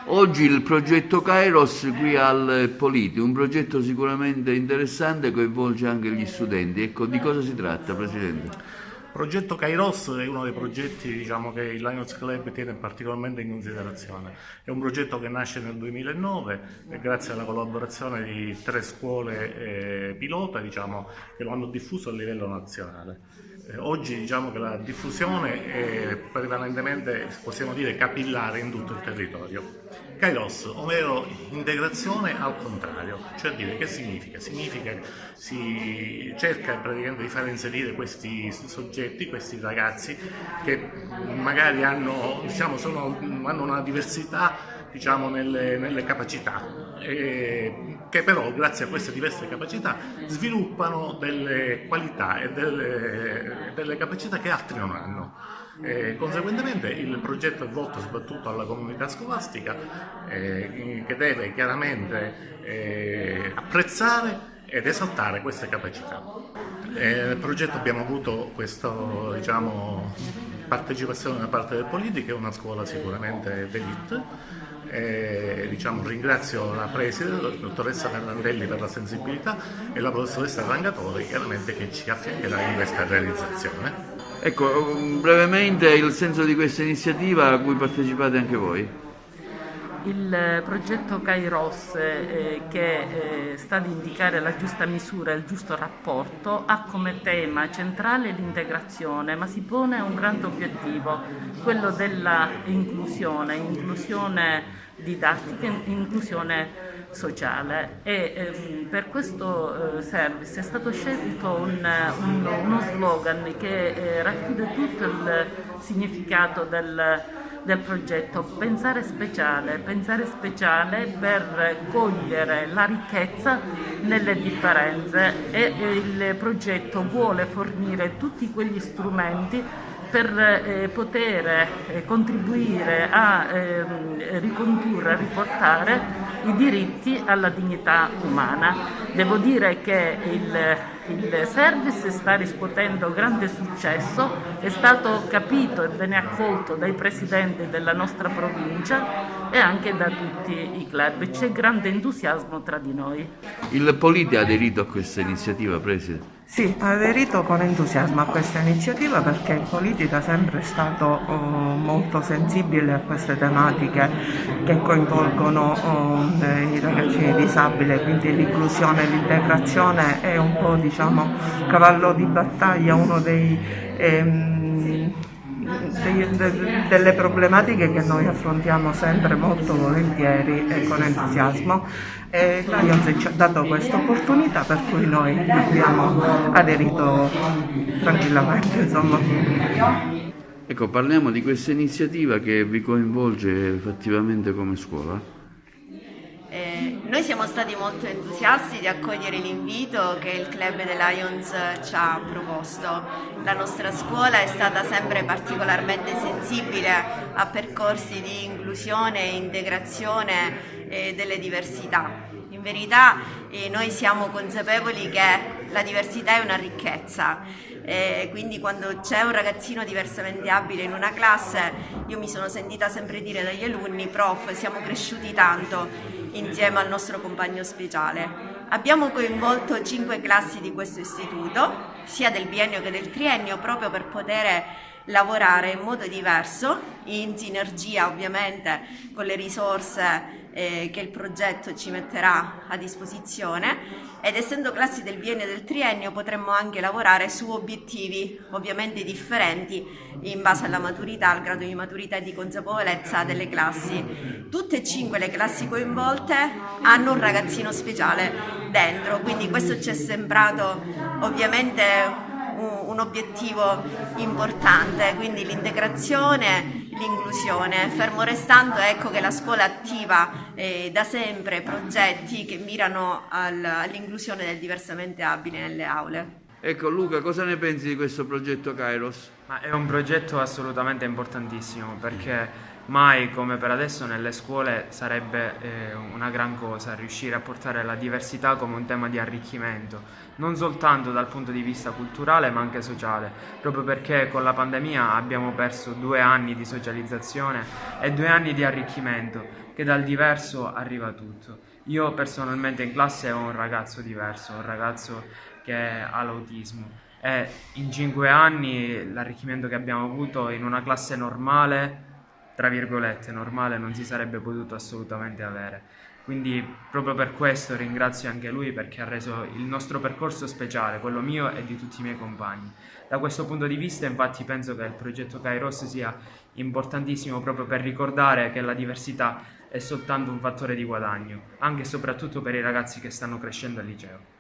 Oggi il progetto Kairos qui al Politi, un progetto sicuramente interessante, coinvolge anche gli studenti. Ecco, di cosa si tratta, Presidente? Il progetto Kairos è uno dei progetti che il Lions Club tiene particolarmente in considerazione. È un progetto che nasce nel 2009 e grazie alla collaborazione di 3 scuole pilota che lo hanno diffuso a livello nazionale. Oggi che la diffusione è prevalentemente, possiamo dire, capillare in tutto il territorio. Kairos, ovvero integrazione al contrario, cioè dire che significa? Significa che si cerca praticamente di far inserire questi soggetti, questi ragazzi che magari hanno una diversità nelle capacità, che però grazie a queste diverse capacità sviluppano delle qualità e delle capacità che altri non hanno. Conseguentemente il progetto è volto soprattutto alla comunità scolastica, che deve chiaramente apprezzare ed esaltare queste capacità. Nel progetto abbiamo avuto questa partecipazione da parte del Politi, che è una scuola sicuramente d'élite. Ringrazio la preside, la dottoressa Fernandelli, per la sensibilità, e la professoressa Rangatori, chiaramente, che ci affiancherà in questa realizzazione. Ecco, brevemente il senso di questa iniziativa a cui partecipate anche voi. Il progetto Kairos, che sta ad indicare la giusta misura e il giusto rapporto, ha come tema centrale l'integrazione, ma si pone un grande obiettivo, quello della inclusione didattica, inclusione sociale, e per questo service è stato scelto uno slogan che racchiude tutto il significato del progetto: pensare speciale per cogliere la ricchezza nelle differenze, e il progetto vuole fornire tutti quegli strumenti per poter contribuire a ricondurre, a riportare i diritti alla dignità umana. Devo dire che il service sta riscuotendo grande successo, è stato capito e bene accolto dai presidenti della nostra provincia e anche da tutti i club. C'è grande entusiasmo tra di noi. Il Politi ha aderito a questa iniziativa, Preside? Sì, ha aderito con entusiasmo a questa iniziativa perché il Politica è sempre stato molto sensibile a queste tematiche che coinvolgono i ragazzini disabili, quindi l'inclusione e l'integrazione è un po', cavallo di battaglia, uno delle problematiche che noi affrontiamo sempre molto volentieri e con entusiasmo. Lions ci ha dato questa opportunità, per cui noi abbiamo aderito tranquillamente, Ecco, parliamo di questa iniziativa che vi coinvolge effettivamente come scuola. Noi siamo stati molto entusiasti di accogliere l'invito che il Club dei Lions ci ha proposto. La nostra scuola è stata sempre particolarmente sensibile a percorsi di inclusione e integrazione delle diversità. In verità noi siamo consapevoli che la diversità è una ricchezza. Quindi quando c'è un ragazzino diversamente abile in una classe, io mi sono sentita sempre dire dagli alunni: prof, siamo cresciuti tanto insieme al nostro compagno speciale. Abbiamo coinvolto 5 classi di questo istituto, sia del biennio che del triennio, proprio per poter lavorare in modo diverso, in sinergia ovviamente con le risorse che il progetto ci metterà a disposizione, ed essendo classi del biennio e del triennio potremmo anche lavorare su obiettivi ovviamente differenti in base alla maturità, al grado di maturità e di consapevolezza delle classi. Tutte e 5 le classi coinvolte hanno un ragazzino speciale dentro, quindi questo ci è sembrato ovviamente un obiettivo importante, quindi l'integrazione, l'inclusione, fermo restando che la scuola attiva da sempre progetti che mirano all'inclusione del diversamente abile nelle aule. Ecco, Luca, cosa ne pensi di questo progetto Kairos? È un progetto assolutamente importantissimo, perché mai come per adesso nelle scuole sarebbe una gran cosa riuscire a portare la diversità come un tema di arricchimento, non soltanto dal punto di vista culturale ma anche sociale, proprio perché con la pandemia abbiamo perso 2 anni di socializzazione e 2 anni di arricchimento. che dal diverso arriva tutto. Io personalmente in classe ho un ragazzo diverso, un ragazzo che ha l'autismo, e in 5 anni l'arricchimento che abbiamo avuto in una classe normale, tra virgolette normale, non si sarebbe potuto assolutamente avere. Quindi proprio per questo ringrazio anche lui, perché ha reso il nostro percorso speciale, quello mio e di tutti i miei compagni. Da questo punto di vista infatti penso che il progetto Kairos sia importantissimo proprio per ricordare che la diversità è soltanto un fattore di guadagno, anche e soprattutto per i ragazzi che stanno crescendo al liceo.